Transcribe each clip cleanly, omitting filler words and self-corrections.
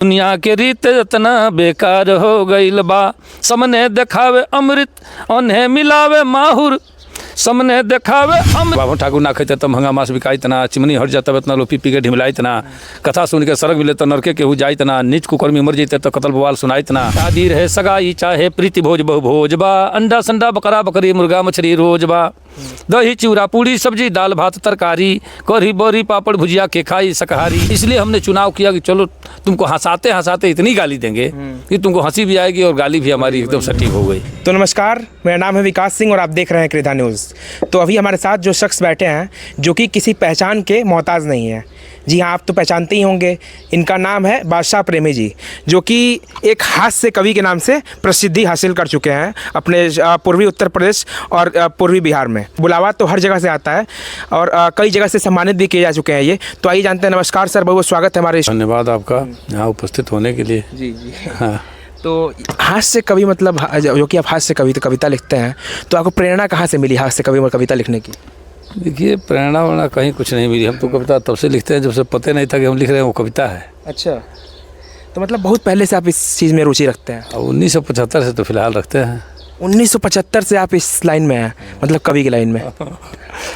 दुनिया के रीत इतना बेकार हो गईल बा, सामने देखावे अमृत उन्हें मिलावे माहुर, सामने देखावे अमृत। बाबू ठाकुर ना खेते तो महंगा मांस बिकाई तना, चिमनी हट जाता इतना लो पी के ढिमलाई तना, कथा सुन के सड़क मिले तो नरके के हो जाई तना, नीच कुकर में मर जाते तो कतल बवाल सुनाई तना। शादी रहे सगाई चाहे प्रीति भोज बहु भोज बा, अंडा संडा बकरा बकरी मुर्गा मछली रोज बा, दही चूड़ा पूड़ी सब्जी दाल भात तरकारी कढ़ी बोरी पापड़ भुजिया के खाई शाकाहारी। इसलिए हमने चुनाव किया कि चलो तुमको हंसाते हंसाते इतनी गाली देंगे कि तुमको हंसी भी आएगी और गाली भी हमारी एकदम सटीक हो गई। तो नमस्कार, मेरा नाम है विकास सिंह और आप देख रहे हैं कृधा न्यूज़। तो अभी हमारे साथ जो शख्स बैठे हैं जो कि किसी पहचान के मोहताज नहीं है। जी हाँ, आप तो पहचानते ही होंगे। इनका नाम है बादशाह प्रेमी जी, जो कि एक हास्य कवि के नाम से प्रसिद्धि हासिल कर चुके हैं अपने पूर्वी उत्तर प्रदेश और पूर्वी बिहार में। बुलावा तो हर जगह से आता है और कई जगह से सम्मानित भी किए जा चुके हैं ये। तो आइए जानते हैं। नमस्कार सर, बहुत स्वागत है हमारे। धन्यवाद आपका यहाँ उपस्थित होने के लिए। जी जी हाँ। तो हास्य कवि मतलब जो कि आप हास्य कविता लिखते हैं, तो आपको प्रेरणा कहाँ से मिली हास्य कवि और कविता लिखने की? देखिए, प्रेरणा वरना कहीं कुछ नहीं मिली। हम तो कविता तब से लिखते हैं जब से पता नहीं था कि हम लिख रहे हैं वो कविता है। अच्छा, तो मतलब बहुत पहले से आप इस चीज़ में रुचि रखते हैं? 1975 से तो फिलहाल रखते हैं। 1975 से आप इस लाइन में हैं, मतलब कवि की लाइन में।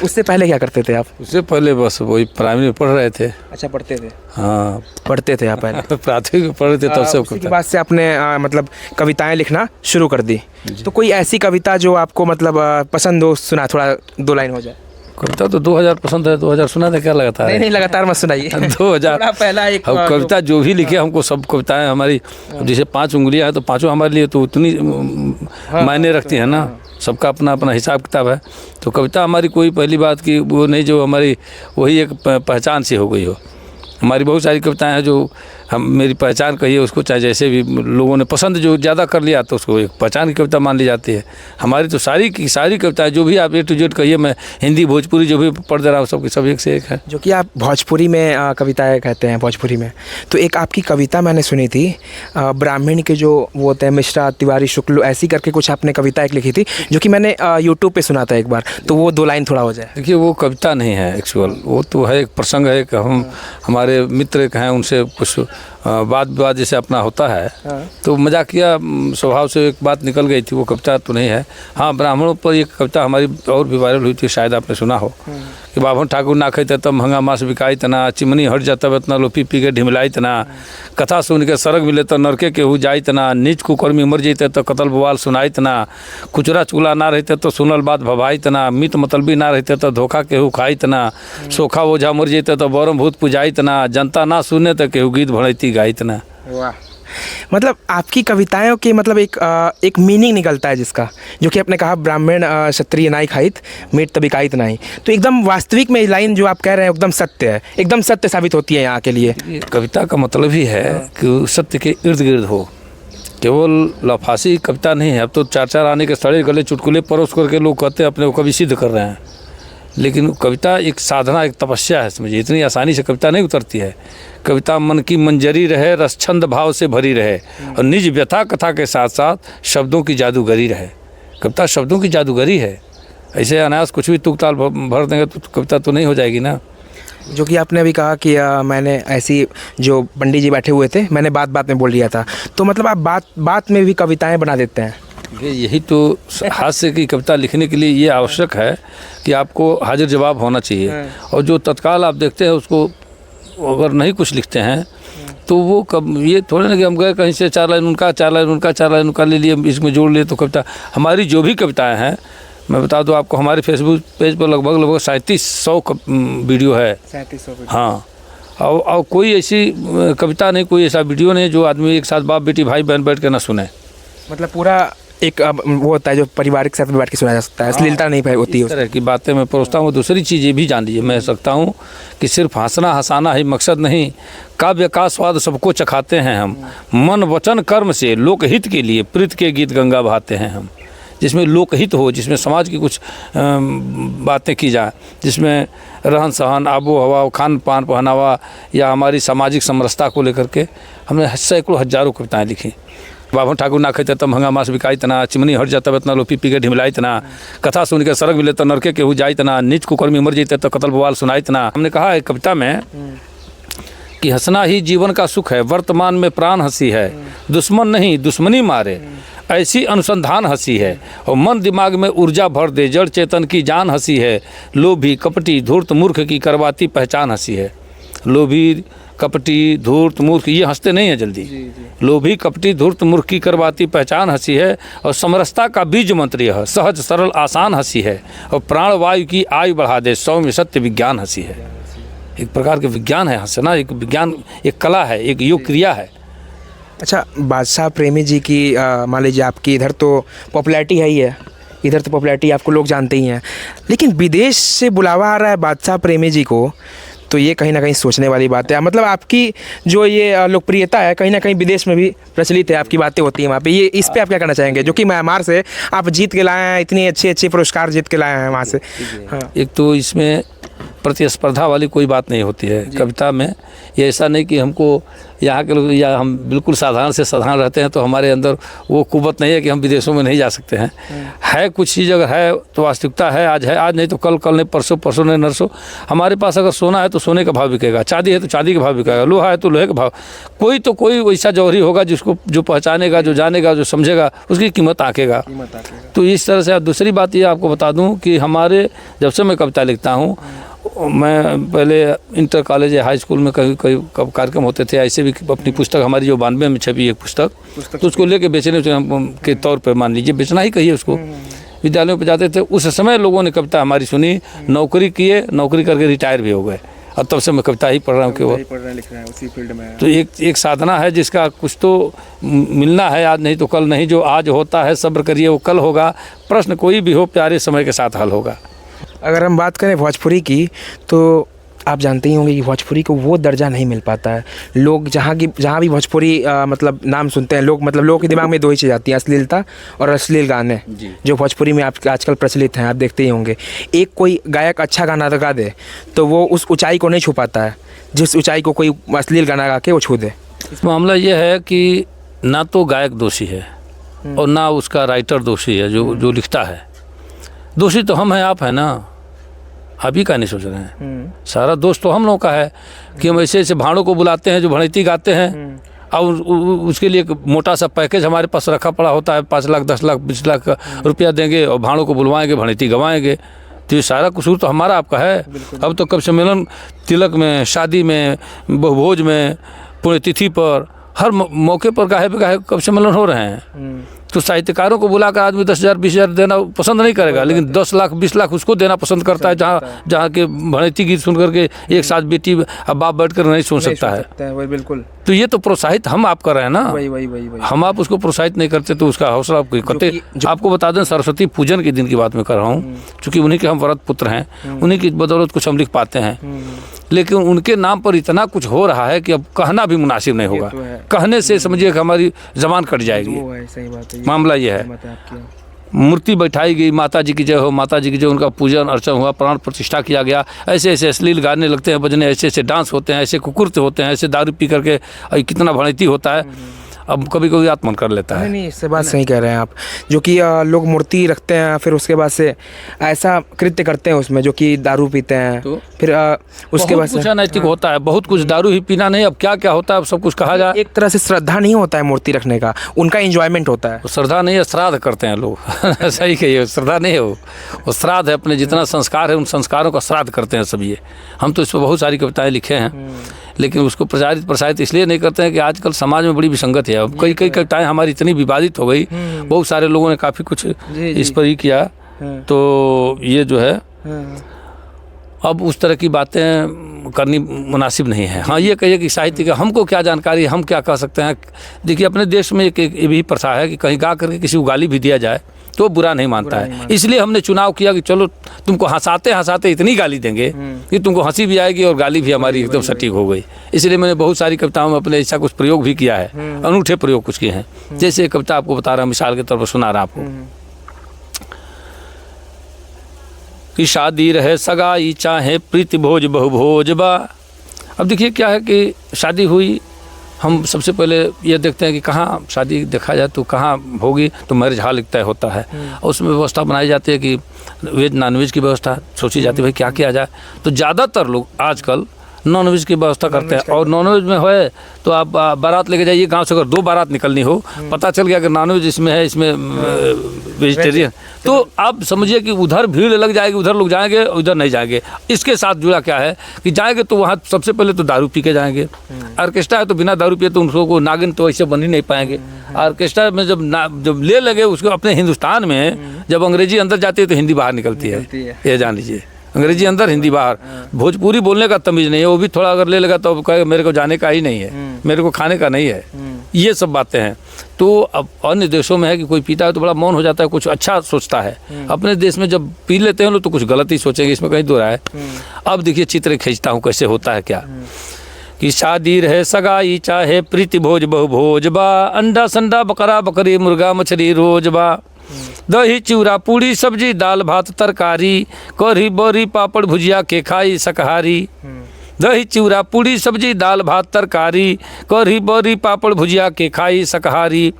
उससे पहले क्या करते थे आप? उससे पहले बस वही प्राइमरी में पढ़ रहे थे। अच्छा, पढ़ते थे? हाँ, पढ़ते थे आप पहले? प्राथमिक में पढ़ रहे थे तब से। उसके बाद से आपने मतलब कविताएं लिखना शुरू कर दी। तो कोई ऐसी कविता जो आपको मतलब पसंद हो, सुना थोड़ा 2 लाइन हो जाए। कविता तो 2000 पसंद है। 2000 सुना था क्या लगातार? नहीं लगातार मत सुनाइए। 2000 पहला एक हम कविता जो भी लिखे हमको सब कविताएं हमारी, जैसे 5 उंगलियां हैं तो पांचों हमारे लिए तो उतनी मायने रखती है ना। सबका अपना अपना हिसाब किताब है। तो कविता हमारी कोई पहली बात की वो नहीं जो हमारी वही एक पहचान सी हो गई हो। हमारी बहुत सारी कविताएं हैं जो हम मेरी पहचान कहिए उसको, चाहे जैसे भी लोगों ने पसंद जो ज़्यादा कर लिया तो उसको एक पहचान की कविता मान ली जाती है। हमारी तो सारी की सारी कविताएं जो भी आप A to Z कहिए, मैं हिंदी भोजपुरी जो भी पढ़ दे रहा हूँ सबकी सब एक से एक है। जो कि आप भोजपुरी में कविताएं कहते हैं भोजपुरी में, तो एक आपकी कविता मैंने सुनी थी, ब्राह्मण के जो वो होते हैं मिश्रा तिवारी शुक्ल, ऐसी करके कुछ आपने कविता एक लिखी थी जो कि मैंने यूट्यूब पे सुना था एक बार। तो वो 2 लाइन थोड़ा हो जाए। देखिए, वो कविता नहीं है एक्चुअल, वो तो है एक प्रसंग है कि हम हमारे मित्र एक हैं उनसे कुछ बात विवाद जैसे अपना होता है। तो मजाकिया स्वभाव से एक बात निकल गई थी। वो कविता तो नहीं है। हाँ, ब्राह्मणों पर एक कविता हमारी और भी वायरल हुई थी, शायद आपने सुना हो कि बाबू ठाकुर ना खेते तो महंगा मांस बिकाई तना, चिमनी हट जाता इतना लो पी के ढिमलाई तना, कथा सुन के सड़क मिले तो नरके के हो जाई तना, नीच कुकर में मर जाते तो कतल बवाल सुनाई तना, कुचरा चूल्हा ना रहते तो सुनल बात भवाई तना, मित मतलबी ना रहते तो धोखा केहू खाई तना, सोखा ओझा मर जाते तो बरम भूत पुजाई तना, जनता ना सुने तो केहू गीत भड़ैती गाई तना। वाह, मतलब आपकी कविताओं के मतलब एक मीनिंग निकलता है जिसका, जो कि आपने कहा ब्राह्मण क्षत्रिय नाई खाइत मीट तभी खाइत नहीं। तो एकदम वास्तविक में लाइन जो आप कह रहे हैं एकदम सत्य है, एकदम सत्य साबित होती है यहाँ के लिए। कविता का मतलब ही है कि सत्य के इर्द गिर्द हो, केवल लफासी कविता नहीं है। अब तो 4 आने के सड़े गले चुटकुले परोस करके लोग कहते हैं अपने को कवि सिद्ध कर रहे हैं, लेकिन कविता एक साधना, एक तपस्या है। समझिए, इतनी आसानी से कविता नहीं उतरती है। कविता मन की मंजरी रहे, रस छंद भाव से भरी रहे और निज व्यथा कथा के साथ साथ शब्दों की जादूगरी रहे। कविता शब्दों की जादूगरी है। ऐसे अनायास कुछ भी तुक ताल भर देंगे तो कविता तो नहीं हो जाएगी ना। जो कि आपने अभी कहा कि मैंने ऐसी जो पंडित जी बैठे हुए थे, मैंने बात में बोल दिया था, तो मतलब आप बात में भी कविताएं बना देते हैं। यही तो हास्य की कविता लिखने के लिए ये आवश्यक है कि आपको हाजिर जवाब होना चाहिए। और जो तत्काल आप देखते हैं उसको अगर नहीं कुछ लिखते हैं तो वो कब ये थोड़े ना कि हम गए कहीं से 4 लाइन उनका 4 लाइन उनका 4 लाइन उनका ले लिए, इसमें जोड़ लिए तो कविता। हमारी जो भी कविताएं हैं, मैं बता दूं आपको, हमारे फेसबुक पेज पर लगभग 3700 वीडियो है। 3700? हाँ। और कोई ऐसी कविता नहीं, कोई ऐसा वीडियो नहीं जो आदमी एक साथ बाप बेटी भाई बहन बैठ के ना सुने। मतलब पूरा एक वो होता है जो परिवारिक साथ में बैठ के सुना जा सकता है, अश्लीलता नहीं होती है। इस तरह की बातें मैं परोसता हूँ। दूसरी चीज़ ये भी जान लीजिए, मैं सकता हूँ कि सिर्फ हंसना हंसाना ही मकसद नहीं, काव्य का स्वाद सबको चखाते हैं हम, मन वचन कर्म से लोकहित के लिए प्रीत के गीत गंगा बहाते हैं हम। जिसमें लोकहित हो, जिसमें समाज की कुछ बातें की जाए, जिसमें रहन सहन आबो हवा खान पान पहनावा या हमारी सामाजिक समरसता को लेकर के हमने सैकड़ों हजारों कविताएँ लिखी। बाबू ठाकुर ना खेते तो महंगा मांस बिकाई तना, चिमनी हट जाता इतना लो पी के ढिमलाई तना, कथा सुन के सड़क मिले तो नरके के हो जाई तना, नीच कुकर में मर जाते तो कतल बवाल सुनाई तना। हमने कहा है कविता में कि हंसना ही जीवन का सुख है, वर्तमान में प्राण हंसी है, दुश्मन नहीं दुश्मनी मारे, ऐसी अनुसंधान हंसी है, और मन दिमाग में ऊर्जा भर दे, जड़ चेतन की जान हंसी है, लोभी कपटी धूर्त मूर्ख की करवाती पहचान हंसी है। लोभी कपटी धूर्त मूर्ख ये हंसते नहीं हैं जल्दी। लोभी कपटी धूर्त मूर्ख की करवाती पहचान हंसी है, और समरसता का बीज मंत्र यह सहज सरल आसान हंसी है, और प्राण वायु की आयु बढ़ा दे, सौम्य सत्य विज्ञान हंसी है। एक प्रकार के विज्ञान है हंसना, एक विज्ञान, एक कला है, एक योग क्रिया है। अच्छा, बादशाह प्रेमी जी की मान लीजिए आपकी इधर तो पॉपुलैरिटी है ही है, इधर तो पॉपुलैरिटी आपको लोग जानते ही हैं, लेकिन विदेश से बुलावा आ रहा है बादशाह प्रेमी जी को, तो ये कहीं ना कहीं सोचने वाली बात है। मतलब आपकी जो ये लोकप्रियता है कहीं ना कहीं विदेश में भी प्रचलित है, आपकी बातें होती हैं वहाँ पे, ये इस पे आप क्या कहना चाहेंगे, जो कि म्यांमार से आप जीत के लाए हैं, इतने अच्छे अच्छे पुरस्कार जीत के लाए हैं वहाँ से? हाँ। एक तो इसमें प्रतिस्पर्धा वाली कोई बात नहीं होती है कविता में। ये ऐसा नहीं कि हमको यहाँ के लोग या हम बिल्कुल साधारण से साधारण रहते हैं तो हमारे अंदर वो कुव्वत नहीं है कि हम विदेशों में नहीं जा सकते हैं। है कुछ चीज़ अगर है तो वास्तविकता है, आज नहीं तो कल, कल नहीं परसों, परसों नहीं नरसों। हमारे पास अगर सोना है तो सोने का भाव बिकेगा, चांदी है तो चांदी का भाव बिकेगा, लोहा है तो लोहे का भाव। कोई वैसा जौहरी होगा जिसको जो पहचानेगा, जो जानेगा, जो समझेगा, उसकी कीमत आंकेगा। तो इस तरह से। दूसरी बात ये आपको बता दूं कि हमारे जब से मैं कविता लिखता हूँ, मैं पहले इंटर कॉलेज या हाई स्कूल में कई कार्यक्रम होते थे, ऐसे भी अपनी पुस्तक हमारी जो 92 में छपी एक पुस्तक, तो उसको लेके बेचने के तौर पे मान लीजिए, बेचना ही कहिए उसको, विद्यालयों पे जाते थे। उस समय लोगों ने कविता हमारी सुनी, नौकरी किए, नौकरी करके रिटायर भी हो गए, और तब से मैं कविता ही पढ़ रहा हूँ केवल। लिख रहे हैं उसी फील्ड में। तो एक साधना है जिसका कुछ तो मिलना है, आज नहीं तो कल नहीं, जो आज होता है सब्र करिए वो कल होगा, प्रश्न कोई भी हो प्यारे समय के साथ हल होगा। अगर हम बात करें भोजपुरी की, तो आप जानते ही होंगे कि भोजपुरी को वो दर्जा नहीं मिल पाता है। लोग जहाँ भी भोजपुरी मतलब नाम सुनते हैं, लोगों के दिमाग में दो ही चीज़ आती हैं, अश्लीलता और अश्लील गाने, जो भोजपुरी में आजकल प्रचलित हैं, आप देखते ही होंगे। एक कोई गायक अच्छा गाना गा दे तो वो उस ऊंचाई को नहीं छू पाता है जिस ऊंचाई को कोई अश्लील गाना गा के वो छू दे। मामला ये है कि ना तो गायक दोषी है और ना उसका राइटर दोषी है, जो लिखता है। दोषी तो हम हैं, आप हैं ना, आप ही का नहीं सोच रहे हैं। सारा दोष तो हम लोगों का है कि हम ऐसे ऐसे भाड़ों को बुलाते हैं जो भड़ैती गाते हैं, और उसके लिए एक मोटा सा पैकेज हमारे पास रखा पड़ा होता है, 5 लाख 10 लाख 20 लाख रुपया देंगे और भाड़ों को बुलवाएंगे, भड़ैती गवाएंगे। तो ये सारा कसूर तो हमारा आपका है। अब तो कब सम्मेलन, तिलक में, शादी में, बहुभोज में, पुण्यतिथि पर, हर मौके पर काहे पे काहे कब सम्मेलन हो रहे हैं। तो साहित्यकारों को बुलाकर आदमी 10,000 20,000 देना पसंद नहीं करेगा, लेकिन 10 लाख 20 लाख उसको देना पसंद करता है, जहाँ के भड़ैती गीत सुन करके एक साथ बेटी अब बाप बैठ कर नहीं सुन सकता है। वही बिल्कुल। तो ये तो प्रोत्साहित हम आप कर रहे हैं ना, वही। हम आप उसको प्रोत्साहित नहीं करते तो उसका हौसला आप करते। आपको बता दें, सरस्वती पूजन के दिन की बात मैं कर रहा हूँ, क्योंकि उन्हीं के हम व्रत पुत्र हैं, उन्हीं की बदौलत कुछ हम लिख पाते हैं, लेकिन उनके नाम पर इतना कुछ हो रहा है कि अब कहना भी मुनासिब नहीं होगा। कहने से समझिए कि हमारी जबान कट जाएगी। मामला ये है, मूर्ति बैठाई गई, माता जी की जय हो, माता जी की जय, उनका पूजन अर्चन हुआ, प्राण प्रतिष्ठा किया गया, ऐसे ऐसे अश्लील गाने लगते हैं, बजने, ऐसे ऐसे डांस होते हैं, ऐसे कुकुरते होते हैं, ऐसे दारू पी करके कितना भड़ैती होता है। अब कभी कभी आत्मन कर लेता है। नहीं, इससे बात सही कह रहे हैं आप, जो कि लोग मूर्ति रखते हैं, फिर उसके बाद से ऐसा कृत्य करते हैं उसमें, जो कि दारू पीते हैं, तो फिर उसके बाद कुछ अनैतिक होता है, बहुत कुछ। दारू ही पीना नहीं, अब क्या क्या होता है, अब सब कुछ कहा जाए। एक तरह से श्रद्धा नहीं होता है मूर्ति रखने का, उनका एंजॉयमेंट होता है। श्रद्धा नहीं है, श्राद्ध करते हैं लोग। सही कहिए, श्रद्धा नहीं है वो श्राद्ध है। अपने जितना संस्कार है उन संस्कारों का श्राद्ध करते हैं सब ये। हम तो इस पर बहुत सारी कविताएं लिखे हैं, लेकिन उसको प्रसारित इसलिए नहीं करते हैं कि आजकल समाज में बड़ी विसंगत है। अब कई कविताएं हमारी इतनी विवादित हो गई, बहुत सारे लोगों ने काफ़ी कुछ इस पर ही किया, तो ये जो है अब उस तरह की बातें करनी मुनासिब नहीं है। हाँ, ये कहिए कि साहित्य का हमको क्या जानकारी, हम क्या कह सकते हैं। देखिए, अपने देश में एक ये भी प्रथा है कि कहीं गा करके किसी को गाली भी दिया जाए तो बुरा नहीं मानता है। इसलिए हमने चुनाव किया कि चलो तुमको हंसाते हंसाते इतनी गाली देंगे कि तुमको हंसी भी आएगी और गाली भी हमारी एकदम सटीक हो गई। इसलिए मैंने बहुत सारी कविताओं में अपने ऐसा कुछ प्रयोग भी किया है, अनूठे प्रयोग कुछ किए हैं। जैसे कविता आपको बता रहा, मिसाल के तौर पर सुना रहा आपको कि शादी रहे सगाई चाहे प्रीति भोज बहुभोज बा। अब देखिए क्या है कि शादी हुई, हम सबसे पहले ये देखते हैं कि कहाँ शादी देखा जाए तो कहाँ होगी, तो मैरिज हॉल तय होता है और उसमें व्यवस्था बनाई जाती है कि वेज नॉन वेज की व्यवस्था सोची जाती है, भाई क्या किया जाए। तो ज़्यादातर लोग आजकल नॉनवेज की व्यवस्था करते हैं। और नॉनवेज में है तो आप बारात लेके जाइए गांव से, अगर 2 बारात निकलनी हो, पता चल गया कि नॉनवेज इसमें है, इसमें वेजिटेरियन, तो आप समझिए कि उधर भीड़ लग जाएगी, उधर लोग जाएंगे, उधर नहीं जाएंगे। इसके साथ जुड़ा क्या है कि जाएंगे तो वहाँ सबसे पहले तो दारू पी के जाएंगे। ऑर्केस्ट्रा है तो बिना दारू पिए तो उनको नागिन तो ऐसे बन ही नहीं पाएंगे। ऑर्केस्ट्रा में जब ले लगे उसको, अपने हिंदुस्तान में जब अंग्रेजी अंदर जाती है तो हिंदी बाहर निकलती है, ये जान लीजिए। अंग्रेजी अंदर, हिंदी बाहर। भोजपुरी बोलने का तमीज़ नहीं है, वो भी थोड़ा अगर ले लगा तो कहे मेरे को जाने का ही नहीं है, मेरे को खाने का नहीं है। ये सब बातें हैं। तो अब अन्य देशों में है कि कोई पीता है तो बड़ा मौन हो जाता है, कुछ अच्छा सोचता है। अपने देश में जब पी लेते हैं लोग तो कुछ गलत ही सोचेंगे, इसमें कहीं दो राय है। अब देखिए चित्र खींचता हूँ कैसे होता है क्या, कि शादी रहे सगाई चाहे प्रीति भोज बहु भोज बा, अंडा संडा बकरा बकरी मुर्गा मछली रोज बा, दही चूड़ा पूड़ी सब्जी दाल भात तरकारी, कढ़ी बड़ी पापड़ भुजिया के खाई शाकाहारी। दही चूड़ा पूड़ी सब्जी दाल भात तरकारी, कढ़ी बड़ी पापड़ भुजिया के खाई शाकाहारी।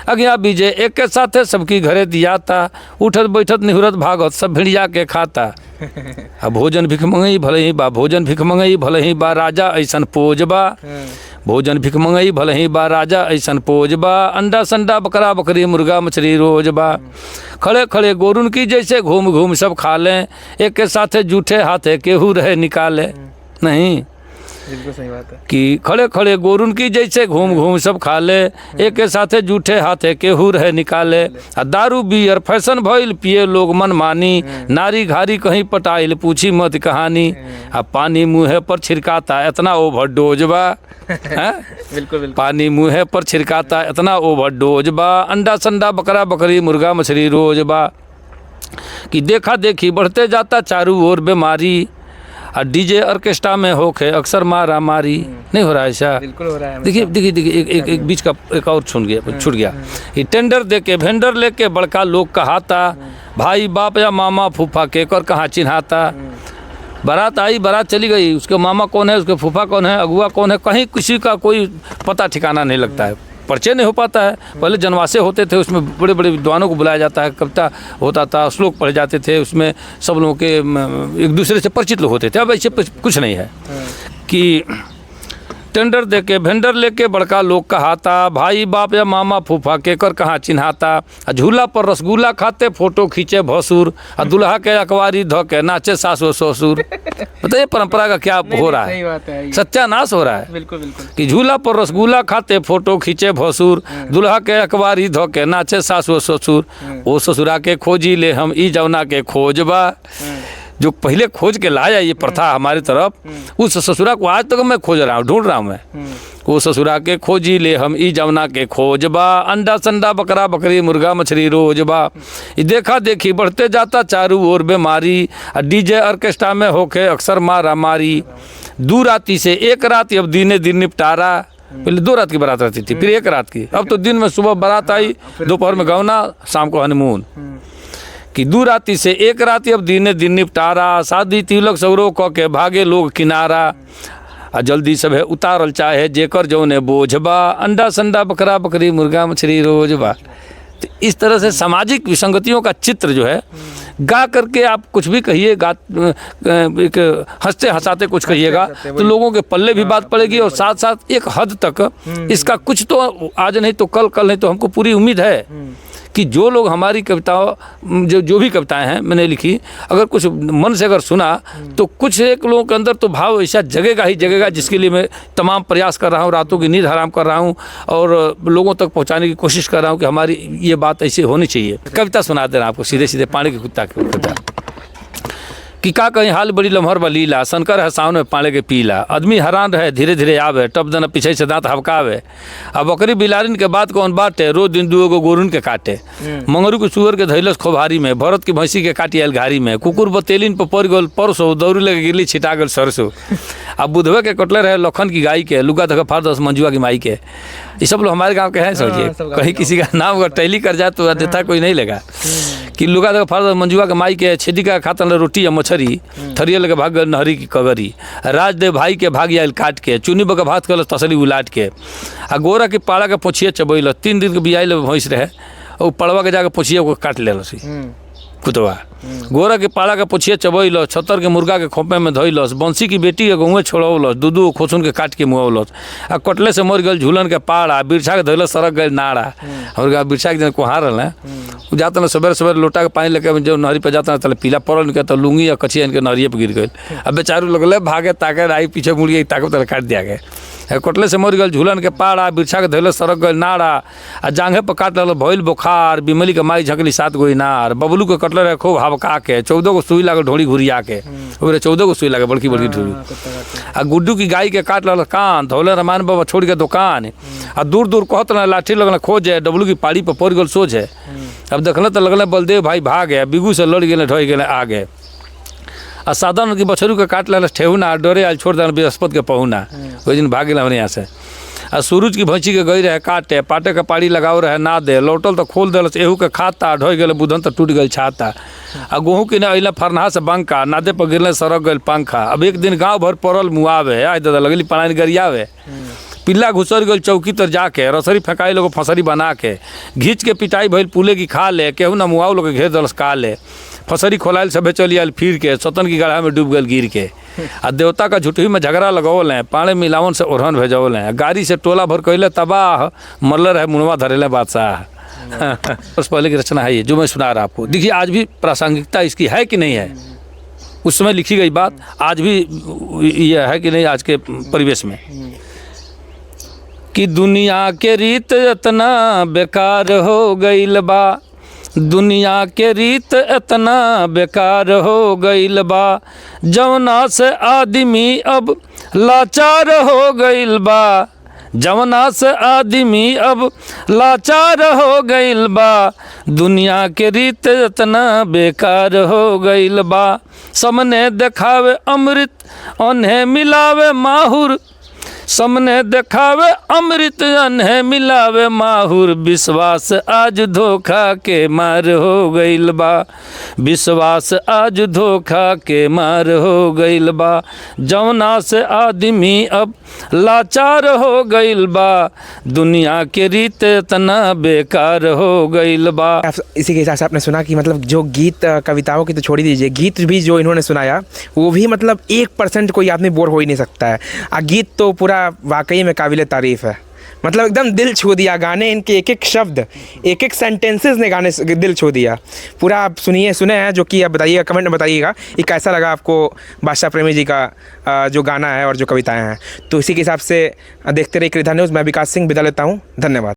अज्ञा बीजे एक के साथे सबकी घरे दियाता, उठत बैठत निहुरत भागत सब भिड़िया के खाता। अब भोजन भिख मंगई भले ही बा, भोजन भिख मंगई भले ही बा, राजा ऐसन पोज बा। भोजन भिख मंगई भले ही बा, राजा ऐसन पोज बा, अंडा संडा बकरा बकरी मुर्गा मछली रोज बा। खड़े खड़े गोरुन की जैसे घूम घूम सब खा लें, एक के साथे जूठे हाथे केहू रहे निकाले। नहीं, बिल्कुल सही बात है कि खड़े खड़े गोरुन की जैसे घूम घूम सब खा ले, एक के साथे जूठे हाथे केहू रहे निकाले। आ दारू बियर फैशन भइल पिए लोग मन मानी, नारी घारी कहीं पटाइल पूछी मत कहानी। आ पानी मुँहे पर छिड़काता इतना ओवरडोज बा, बिल्कुल पानी मुँहे पर छिड़काता इतना ओवरडोज बा, अंडा संडा बकरा बकरी मुर्गा मछली रोज बा। कि देखा देखी बढ़ते जाता चारों ओर बीमारी, और डीजे ऑर्केस्ट्रा में होके अक्सर मारा मारी। नहीं हो रहा है ऐसा? बिल्कुल हो रहा है। देखिए एक बीच का एक और छूट गया कि टेंडर दे के वेंडर लेके बड़का लोग कहाता, भाई बाप या मामा फूफा के कर कहाँ चिन्हाता। बारात आई, बारात चली गई, उसके मामा कौन है, उसके फूफा कौन है, अगुआ कौन है, कहीं किसी का कोई पता ठिकाना नहीं लगता है, परिचय नहीं हो पाता है। पहले जनवासे होते थे, उसमें बड़े बड़े विद्वानों को बुलाया जाता है, कविता होता था, श्लोक पढ़े जाते थे, उसमें सब लोगों के एक दूसरे से परिचित लोग होते थे। अब ऐसे कुछ नहीं है कि टेंडर दे के वेंडर लेके बड़का लोग कहाता, भाई बाप या मामा फूफा के कर कहाँ चिन्हाता। झूला पर रसगुल्ला खाते फोटो खींचे भसुर, और दुल्हा के अखबारी धो के नाचे सासु ससुर। बताइए परंपरा का क्या हो रहा है, सत्यानाश हो रहा है। बिल्कुल कि झूला पर रसगुल्ला खाते फोटो खींचे भसुर, दुल्हा के अखबारी धो के नाचे सासु ससुर। ओ ससुरा के खोजी ले हम ई जवना के खोजबा। जो पहले खोज के लाया ये प्रथा हमारी तरफ, उस ससुरा को आज तक मैं खोज रहा हूँ, ढूंढ रहा हूँ मैं। वो ससुरा के खोजी ले हम ई जवना के खोजबा, अंडा संडा बकरा बकरी मुर्गा मछली रोजबा। देखा देखी बढ़ते जाता चारों ओर बीमारी, डीजे ऑर्केस्ट्रा में होके अक्सर मारा मारी। 2 राती से 1 रात, अब दिने दिन निपटारा। पहले 2 रात की बारात रहती थी, फिर 1 रात की, अब तो दिन में सुबह बारात आई, दोपहर में गौना, शाम को हनीमून। कि 2 राती से 1 राती, अब दिने दिन निपटारा। शादी तिलक सौरो क के भागे लोग किनारा, आ जल्दी सब है उतारल चाहे जेकर जौने बोझबा, अंडा संडा बकरा बकरी मुर्गा मछली रोजबा। तो इस तरह से सामाजिक विसंगतियों का चित्र जो है गा करके आप कुछ भी कहिए, एक हंसते हंसाते कुछ कहिएगा तो लोगों के पल्ले भी बात पड़ेगी, और साथ साथ एक हद तक इसका कुछ तो आज नहीं तो कल नहीं तो हमको पूरी उम्मीद है कि जो लोग हमारी कविताओं जो भी कविताएं हैं मैंने लिखी, अगर कुछ मन से अगर सुना तो कुछ एक लोगों के अंदर तो भाव ऐसा जगेगा ही जगेगा, जिसके लिए मैं तमाम प्रयास कर रहा हूँ, रातों की नींद हराम कर रहा हूँ और लोगों तक पहुँचाने की कोशिश कर रहा हूँ कि हमारी ये बात ऐसी होनी चाहिए। कविता सुना दे रहा हूँ आपको सीधे सीधे, पानी के कुत्ता की कविता। कि का कहीं हाल बड़ी लम्हर बलीला, शंकर है सावन में पाले के पीला। आदमी हैरान रहे धीरे धीरे आवे, टप दन पीछे से दांत हबकावे। अब बकरी बिलारिन के बाद कौन बाटे, रोज दिन 2 गो गोरुन के काटे। मंगरू के सुअर के धैलस खोभारी में, भरत की भैंसी के काटी आयल घारी में। कुकुर बतेलिन पर पड़ गल परसों, दौड़ी लगे गिरली छिटा गल सरसों। अब बुधवे के कटले रहे लखन की गाय के, लुगा धका फाड़ 10 मंजुआ की माई के। ये सब लोग हमारे गाँव के हैं, समझिए। कहीं किसी का नाम अगर टैली कर जाए तो देता कोई नहीं लेगा। कि लुगा धका फाड़ मंजुआ के माई के, छेदी का खातन रोटी या मछरी, थरिया लगे भाग गल नहरी की कगरी। राजदेव भाई के भाग आयल काट के, चुनी बग भात कल तसली उलाट के। आ गोरा के पाड़ा के पोछिए चबैल, 3 दिन के बियाइल भैंस रहे, और पड़वा के जाके पोछिए को काट ले। कुतवा गोरा के पाला के पुछिए चबैलस, छतर के मुर्गा के खोपे में धैलस, बंसी की बेटी के गहुए छोड़ौलस, दूधू खोसुन के काट के मुआवलस, आ कटले से मर गल झूलन के पाड़ा, बिरछा के धैलस सरक गए नाड़ा। और बिरछा के दिन कुहार रहे जाते ना सवेरे सवेरे लोटा के पानी लेके जो नहरी पे जाता ना तले पीला पड़ल निकल तो लुंगी या कचिया इनके नहरिए पे गिर गई। अब बेचारू लगल भागे ताके आई पीछे मुड़ गई ताके तले काट दिया गया। कटले से मर गल झूलन के पाड़ा, बिरछा के धैलस सरक गल नाड़ा, आ जांघे पर काट लल भइल बुखार, बिमली के माई झकली 7 गो इनार, बबलू के कटले रहे खूब हवका के, 14 गो सुई लागल ढोड़ी घुरिया के, 14 गो सुई लागल बड़की बड़की ढोड़ी। आ गुड्डू की गाय के काट लल कान, धौले रमान बाबा छोड़ के दुकान, आ दूर दूर कहत ना लाठी लगल खोजे, डबलू की पाड़ी पर पड़ गल सोझे। अब देखल तो लगल बलदेव भाई भागे, बिगू से लड़ गए ढह गए आगे। आ साधन की बछरू के काट लल ठेहुना, डरे आज छोड़ दिल बृहस्पति के पहुना, वही दिन भाग गए हमारे यहाँ से। आ सूरज की भैंसी के गई रहे काटे, पाटे के पाड़ी लगाओ रहे ना दे, लौटल तो खोल दिल, एहू के खाता ढह गए, बुधन तो टूट गई छाता। आ गेहूँ की अल फरना से बंका, नादे पर गिरले सरक गए पंखा। अब एक दिन गाँव भर पड़ल मुआवे, आज दादा लगली पढ़ाई गरियावे, पिल्ला घुसर गई चौकी तर जाके, रसरी फेंकाई लोग फसरी बना के, घींच के पिटाई भइल पुले की खा ले, केहू ना मुआव लोग घेर दलस का ले, फसरी खोलाइल सभे चली आयल फिर के, सतन की गढ़ा में डूब गल गिर के। आ देवता का झुटही में झगड़ा लगौल हैं, पानी मिलावन से ओढ़न भेजौल हैं, गाड़ी से टोला भर कैले तबाह, मरल रहे मुनवा धरेले बादशाह। उस पहले की रचना है ये जो मैं सुना रहा आपको। देखिए आज भी प्रासंगिकता इसकी है कि नहीं है, उस समय लिखी गई बात आज भी ये है कि नहीं आज के परिवेश में, कि दुनिया के रीत इतना बेकार हो गईल बा, दुनिया के रीत इतना बेकार हो गईल बा, जवना से आदमी अब लाचार हो गईल बा, जवना से आदमी अब लाचार हो गईल बा, दुनिया के रीत इतना बेकार हो गईल बा, सामने देखावे अमृत उन्हें मिलावे माहुर, सामने देखावे अमृत अन्हे मिलावे माहुर, विश्वास आज धोखा के मार हो गईल बा, विश्वास आज धोखा के मार हो गईल बा, जौना से आदमी अब लाचार हो गईल बा, दुनिया के रीत इतना बेकार हो गईल बा। इसी के हिसाब से आपने सुना कि मतलब जो गीत कविताओं की तो छोड़ ही दीजिए, गीत भी जो इन्होंने सुनाया वो भी मतलब 1% कोई आदमी बोर हो ही नहीं सकता है। गीत तो पूरा वाकई में काबिल तारीफ़ है, मतलब एकदम दिल छू दिया। गाने इनके एक एक शब्द, एक एक सेंटेंसेस ने गाने से दिल छू दिया। पूरा आप सुने हैं, जो कि आप बताइएगा, कमेंट में बताइएगा कि कैसा लगा आपको बादशाह प्रेमी जी का जो गाना है और जो कविताएं हैं। तो इसी के हिसाब से देखते रहिए कृधा न्यूज़। मैं विकास सिंह विदा लेता हूँ, धन्यवाद।